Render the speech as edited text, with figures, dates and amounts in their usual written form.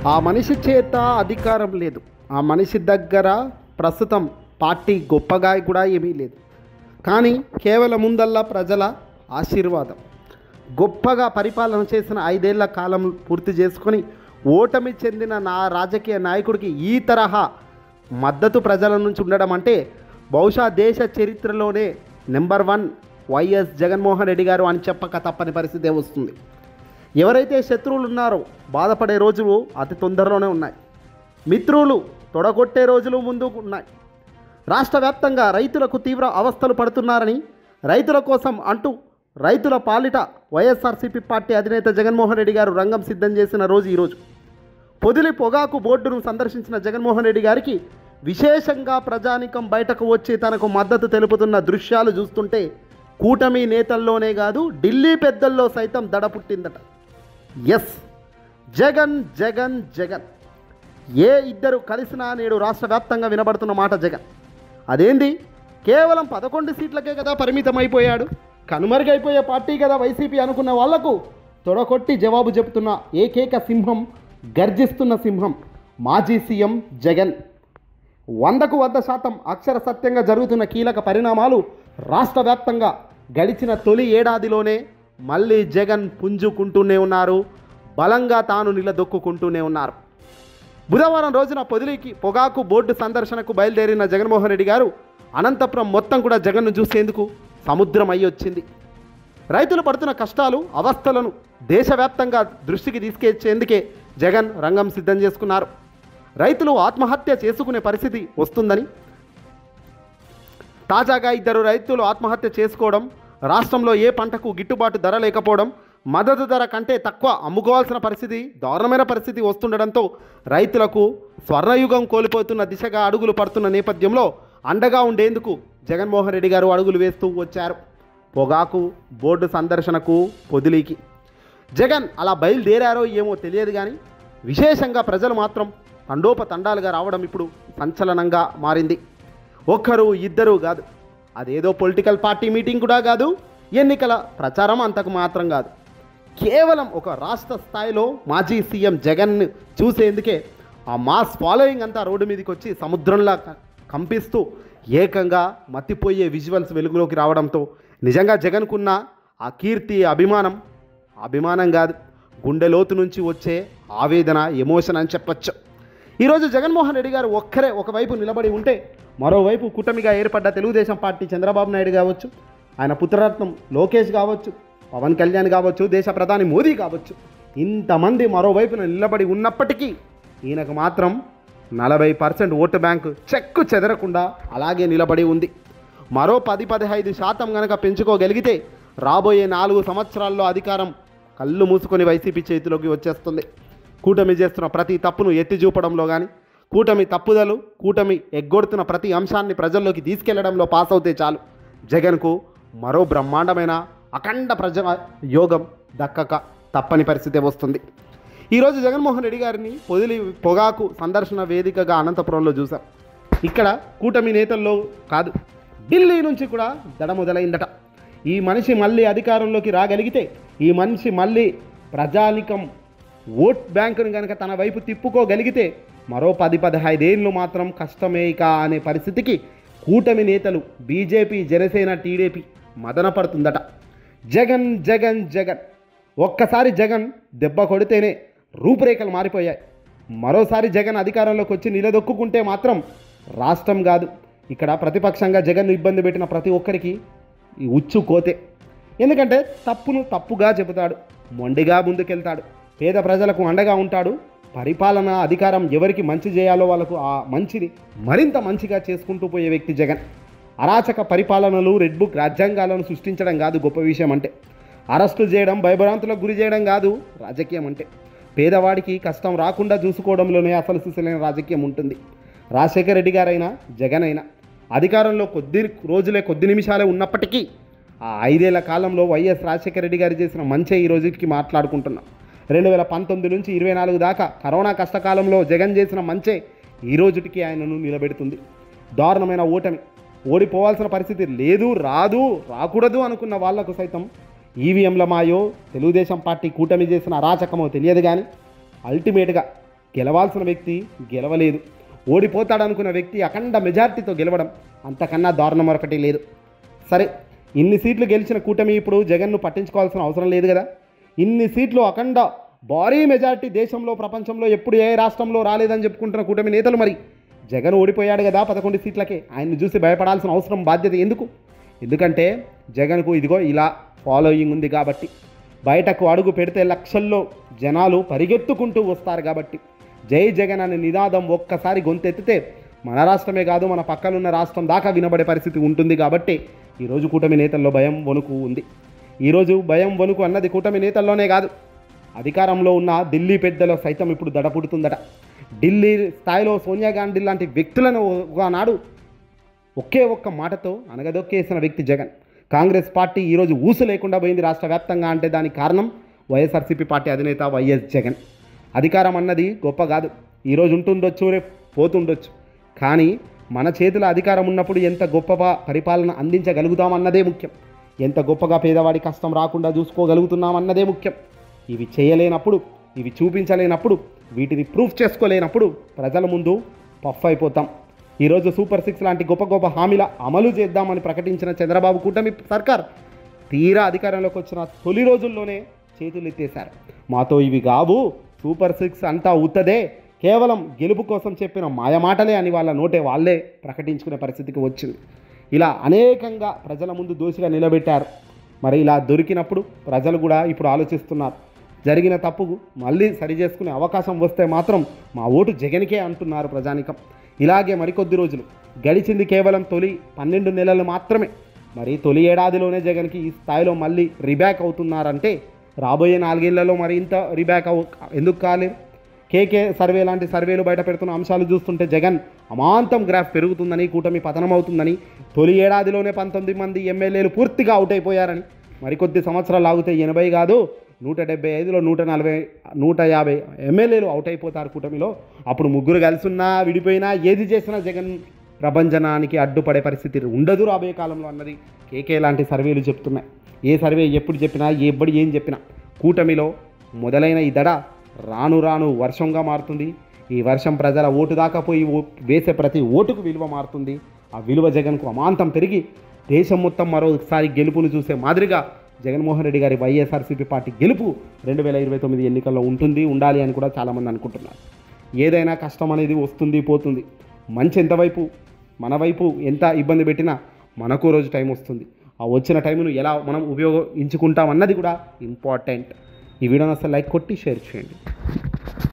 ఆ మనిషి చేత అధికారం లేదు, ఆ మనిషి దగ్గర ప్రస్తుతం పార్టీ గొప్పగా కూడా ఏమీ లేదు. కానీ కేవలం ముందల్లా ప్రజల ఆశీర్వాదం. గొప్పగా పరిపాలన చేసిన 5 ఏళ్ల కాలం పూర్తి చేసుకొని ఓటమి చెందిన రాజకీయ నాయకుడికి ఈ తరహా మద్దతు ప్రజల నుంచి ఉండడం అంటే బహుశా దేశ చరిత్రలోనే నెంబర్ 1 వైఎస్ జగన్మోహన్ రెడ్డి గారు అని చెప్పక తప్పని పరిస్థితే వస్తుంది. ఎవరైతే శత్రువులు ఉన్నారో బాధపడే రోజులు అతి తొందరలోనే ఉన్నాయి. మిత్రులు తొడగొట్టే రోజులు ముందుకు ఉన్నాయి. రాష్ట్ర వ్యాప్తంగా రైతులకు తీవ్ర అవస్థలు పడుతున్నారని, రైతుల కోసం అంటూ రైతుల పాలిట వైఎస్ఆర్సీపీ పార్టీ అధినేత జగన్మోహన్ రెడ్డి గారు రంగం సిద్ధం చేసిన రోజు ఈరోజు. పొదిలి పొగాకు బోర్డును సందర్శించిన జగన్మోహన్ రెడ్డి గారికి విశేషంగా ప్రజానికం బయటకు వచ్చి తనకు మద్దతు తెలుపుతున్న దృశ్యాలు చూస్తుంటే కూటమి నేతల్లోనే కాదు ఢిల్లీ పెద్దల్లో సైతం దడ పుట్టిందట. ఎస్, జగన్ జగన్ జగన్. ఏ ఇద్దరు కలిసినా నేడు రాష్ట్ర వ్యాప్తంగా వినబడుతున్న మాట జగన్. అదేంది, కేవలం 11 సీట్లకే కదా పరిమితం అయిపోయాడు, కనుమరుగైపోయే పార్టీ కదా వైసీపీ అనుకున్న వాళ్లకు తొడకొట్టి జవాబు చెబుతున్న ఏకైక సింహం, గర్జిస్తున్న సింహం మాజీ సీఎం జగన్. 100కు 100% అక్షర సత్యంగా జరుగుతున్న కీలక పరిణామాలు రాష్ట్ర వ్యాప్తంగా గడిచిన తొలి ఏడాదిలోనే మళ్ళీ జగన్ పుంజుకుంటూనే ఉన్నారు, బలంగా తాను నిలదొక్కుంటూనే ఉన్నారు. బుధవారం రోజున పొదిలికి పొగాకు బోర్డు సందర్శనకు బయలుదేరిన జగన్మోహన్ రెడ్డి గారు అనంతపురం మొత్తం కూడా జగన్ను చూసేందుకు సముద్రం అయ్యి వచ్చింది. రైతులు పడుతున్న కష్టాలు, అవస్థలను దేశవ్యాప్తంగా దృష్టికి తీసుకొచ్చేందుకే జగన్ రంగం సిద్ధం చేసుకున్నారు. రైతులు ఆత్మహత్య చేసుకునే పరిస్థితి వస్తుందని, తాజాగా 2 రైతులు ఆత్మహత్య చేసుకోవడం, రాష్ట్రంలో ఏ పంటకు గిట్టుబాటు ధర లేకపోవడం, మద్దతు ధర కంటే తక్కువ అమ్ముకోవాల్సిన పరిస్థితి, దారుణమైన పరిస్థితి వస్తుండడంతో రైతులకు స్వర్ణయుగం కోల్పోతున్న దిశగా అడుగులు పడుతున్న నేపథ్యంలో అండగా ఉండేందుకు జగన్మోహన్ రెడ్డి గారు అడుగులు వేస్తూ వచ్చారు. పొగాకు బోర్డు సందర్శనకు పొదిలికి జగన్ అలా బయలుదేరారో ఏమో తెలియదు, కానీ విశేషంగా ప్రజలు మాత్రం తండోపతండాలుగా రావడం ఇప్పుడు సంచలనంగా మారింది. 1 2 కాదు, అదేదో పొలిటికల్ పార్టీ మీటింగ్ కూడా కాదు, ఎన్నికల ప్రచారం అంతకు మాత్రం కాదు. కేవలం ఒక రాష్ట్ర స్థాయిలో మాజీ సీఎం జగన్ చూసేందుకే ఆ మాస్ ఫాలోయింగ్ అంతా రోడ్డు మీదకి వచ్చి సముద్రంలా కంపిస్తూ ఏకంగా మత్తిపోయే విజువల్స్ వెలుగులోకి రావడంతో నిజంగా జగన్కున్న ఆ కీర్తి, అభిమానం కాదు, గుండె లోతు నుంచి వచ్చే ఆవేదన, ఎమోషన్ అని చెప్పచ్చు. ఈరోజు జగన్మోహన్ రెడ్డి గారు ఒక్కరే ఒకవైపు నిలబడి ఉంటే, మరోవైపు కూటమిగా ఏర్పడ్డ తెలుగుదేశం పార్టీ చంద్రబాబు నాయుడు కావచ్చు, ఆయన పుత్రరత్నం లోకేష్ కావచ్చు, పవన్ కళ్యాణ్ కావచ్చు, దేశ ప్రధాని మోదీ కావచ్చు, ఇంతమంది మరోవైపున నిలబడి ఉన్నప్పటికీ ఈయనకు మాత్రం 40% ఓటు బ్యాంకు చెక్కు చెదరకుండా అలాగే నిలబడి ఉంది. మరో 10-15% కనుక పెంచుకోగలిగితే రాబోయే 4 సంవత్సరాల్లో అధికారం కళ్ళు మూసుకొని వైసీపీ చేతిలోకి వచ్చేస్తుంది. కూటమి చేస్తున్న ప్రతి తప్పును ఎత్తి చూపడంలో కానీ, కూటమి తప్పుదలు, కూటమి ఎగ్గొడుతున్న ప్రతి అంశాన్ని ప్రజల్లోకి తీసుకెళ్లడంలో పాస్ అవుతే చాలు, జగన్కు మరో బ్రహ్మాండమైన అఖండ ప్రజా యోగం దక్కక తప్పని పరిస్థితి వస్తుంది. ఈరోజు జగన్మోహన్ రెడ్డి గారిని పొదిలి పొగాకు సందర్శన వేదికగా అనంతపురంలో చూసాం. ఇక్కడ కూటమి నేతల్లో కాదు, ఢిల్లీ నుంచి కూడా దడ మొదలైందట. ఈ మనిషి మళ్ళీ అధికారంలోకి రాగలిగితే, ఈ మనిషి మళ్ళీ ప్రజానికం ఓట్ బ్యాంకును కనుక తన వైపు తిప్పుకోగలిగితే మరో 10-15 ఏళ్ళు మాత్రం కష్టమే ఇక అనే పరిస్థితికి కూటమి నేతలు బీజేపీ, జనసేన, టీడీపీ మదన పడుతుందట. జగన్ జగన్ జగన్. ఒక్కసారి జగన్ దెబ్బ కొడితేనే రూపురేఖలు మారిపోయాయి. మరోసారి జగన్ అధికారంలోకి వచ్చి నిలదొక్కుంటే మాత్రం రాష్ట్రం కాదు, ఇక్కడ ప్రతిపక్షంగా జగన్ను ఇబ్బంది పెట్టిన ప్రతి ఒక్కరికి ఈ ఉచ్చు కోతే. ఎందుకంటే తప్పును తప్పుగా చెబుతాడు, మొండిగా ముందుకెళ్తాడు, పేద ప్రజలకు అండగా ఉంటాడు. పరిపాలన, అధికారం ఎవరికి మంచి చేయాలో వాళ్ళకు ఆ మంచిని మరింత మంచిగా చేసుకుంటూ పోయే వ్యక్తి జగన్. అరాచక పరిపాలనలు, రెడ్ బుక్ రాజ్యాంగాలను సృష్టించడం కాదు గొప్ప విషయం అంటే, అరెస్టులు చేయడం, భయభ్రాంతులకు గురి చేయడం కాదు రాజకీయం అంటే. పేదవాడికి కష్టం రాకుండా చూసుకోవడంలోనే అసలు సిసలైన రాజకీయం ఉంటుంది. రాజశేఖర రెడ్డి గారైనా, జగన్ అయినా అధికారంలో కొద్ది నిమిషాలే ఉన్నప్పటికీ ఆ 5 ఏళ్ల కాలంలో వైఎస్ రాజశేఖర రెడ్డి గారు చేసిన మంచే ఈ రోజుకి మాట్లాడుకుంటున్నాం. 2019 నుంచి 24 దాకా కరోనా కష్టకాలంలో జగన్ చేసిన మంచే ఈ రోజుకి ఆయనను నిలబెడుతుంది. దారుణమైన ఓటమి, ఓడిపోవాల్సిన పరిస్థితి లేదు, రాకూడదు అనుకున్న వాళ్లకు సైతం ఈవీఎంల మాయో తెలుగుదేశం పార్టీ కూటమి చేసిన అరాచకమో తెలియదు, కానీ అల్టిమేట్గా గెలవాల్సిన వ్యక్తి గెలవలేదు, ఓడిపోతాడనుకున్న వ్యక్తి అఖండ మెజార్టీతో గెలవడం అంతకన్నా దారుణం మరొకటి లేదు. సరే, ఇన్ని సీట్లు గెలిచిన కూటమి ఇప్పుడు జగన్ను పట్టించుకోవాల్సిన అవసరం లేదు కదా. ఇన్ని సీట్లు అఖండ భారీ మెజార్టీ దేశంలో ప్రపంచంలో ఎప్పుడు ఏ రాష్ట్రంలో రాలేదని చెప్పుకుంటున్న కూటమి నేతలు మరి జగన్ ఓడిపోయాడు కదా 11 సీట్లకే, ఆయన్ని చూసి భయపడాల్సిన అవసరం బాధ్యత ఎందుకు? ఎందుకంటే జగన్కు ఇదిగో ఇలా ఫాలోయింగ్ ఉంది కాబట్టి, బయటకు అడుగు పెడితే లక్షల్లో జనాలు పరిగెత్తుకుంటూ వస్తారు కాబట్టి, జై జగన్ అనే నినాదం ఒక్కసారి గొంతెత్తితే మన రాష్ట్రమే కాదు మన పక్కనున్న రాష్ట్రం దాకా వినబడే పరిస్థితి ఉంటుంది. కాబట్టి ఈరోజు కూటమి నేతల్లో భయం వణుకు ఉంది. ఈరోజు భయం వణుకు అన్నది కూటమి నేతల్లోనే కాదు, అధికారంలో ఉన్న ఢిల్లీ పెద్దలో సైతం ఇప్పుడు దడపుడుతుందట. ఢిల్లీ స్థాయిలో సోనియా గాంధీ లాంటి వ్యక్తులను ఒకనాడు ఒకే ఒక్క మాటతో అనగదొక్కేసిన వ్యక్తి జగన్. కాంగ్రెస్ పార్టీ ఈరోజు ఊసు లేకుండా పోయింది రాష్ట్ర వ్యాప్తంగా అంటే దానికి కారణం వైఎస్ఆర్సీపీ పార్టీ అధినేత వైఎస్ జగన్. అధికారం అన్నది గొప్ప కాదు, ఈరోజు ఉంటుండొచ్చు రేపు పోతుండొచ్చు, కానీ మన చేతిలో అధికారం ఉన్నప్పుడు ఎంత గొప్పగా పరిపాలన అందించగలుగుతామన్నదే ముఖ్యం, ఎంత గొప్పగా పేదవాడి కష్టం రాకుండా చూసుకోగలుగుతున్నామన్నదే ముఖ్యం. ఇవి చేయలేనప్పుడు, ఇవి చూపించలేనప్పుడు, వీటిని ప్రూఫ్ చేసుకోలేనప్పుడు ప్రజల ముందు పఫ్ అయిపోతాం. ఈరోజు సూపర్ 6 లాంటి గొప్ప గొప్ప హామీల అమలు చేద్దామని ప్రకటించిన చంద్రబాబు కూటమి సర్కార్ తీరా అధికారంలోకి వచ్చిన తొలి రోజుల్లోనే చేతులు ఎత్తేశారు. మాతో ఇవి కావు, సూపర్ 6 అంతా ఉత్తదే, కేవలం గెలుపు కోసం చెప్పిన మాయమాటలే అని వాళ్ళ నోటే వాళ్ళే ప్రకటించుకునే పరిస్థితికి వచ్చింది. ఇలా అనేకంగా ప్రజల ముందు దోషిగా నిలబెట్టారు. మరి ఇలా దొరికినప్పుడు ప్రజలు కూడా ఇప్పుడు ఆలోచిస్తున్నారు, జరిగిన తప్పుకు మళ్ళీ సరి చేసుకునే అవకాశం వస్తే మాత్రం మా ఓటు జగన్కే అంటున్నారు ప్రజానికం. ఇలాగే మరికొద్ది రోజులు గడిచింది, కేవలం తొలి 12 నెలలు మాత్రమే. మరి తొలి ఏడాదిలోనే జగన్కి ఈ స్థాయిలో మళ్ళీ రీబ్యాక్ అవుతున్నారంటే రాబోయే 4 ఏళ్లలో మరి ఇంత రీబ్యాక్ ఎందుకు కాలేదు? కేకే సర్వే లాంటి సర్వేలు బయట పెడుతున్న అంశాలు చూస్తుంటే జగన్ అమాంతం గ్రాఫ్ పెరుగుతుందని, కూటమి పతనం అవుతుందని, తొలి ఏడాదిలోనే 19 మంది ఎమ్మెల్యేలు పూర్తిగా అవుట్ అయిపోయారని, మరికొద్ది సంవత్సరాలు ఆగితే 80 కాదు 175లో 140 150 ఎమ్మెల్యేలు అవుట్ అయిపోతారు కూటమిలో. అప్పుడు ముగ్గురు కలిసున్నా విడిపోయినా ఏది చేసినా జగన్ ప్రభంజనానికి అడ్డుపడే పరిస్థితి ఉండదు రాబోయే కాలంలో అన్నది కేకే లాంటి సర్వేలు చెప్తున్నాయి. ఏ సర్వే ఎప్పుడు చెప్పినా ఎప్పుడు ఏం చెప్పినా కూటమిలో మొదలైన ఈ దడ రాను రాను వర్షంగా మారుతుంది. ఈ వర్షం ప్రజల ఓటు దాకా పోయి వేసే ప్రతి ఓటుకు విలువ మారుతుంది. ఆ విలువ జగన్కు అమాంతం పెరిగి దేశం మొత్తం మరోసారి గెలుపును చూసే మాదిరిగా జగన్మోహన్ రెడ్డి గారి వైఎస్ఆర్సీపీ పార్టీ గెలుపు 2029 ఎన్నికల్లో ఉండాలి అని కూడా చాలామంది అనుకుంటున్నారు. ఏదైనా కష్టం అనేది వస్తుంది పోతుంది, మంచి ఎంతవైపు మన వైపు ఎంత ఇబ్బంది పెట్టినా మనకు రోజు టైం వస్తుంది. ఆ వచ్చిన టైంను ఎలా మనం ఉపయోగించుకుంటాం అన్నది కూడా ఇంపార్టెంట్. ఈ వీడియోని అసలు లైక్ కొట్టి షేర్ చేయండి.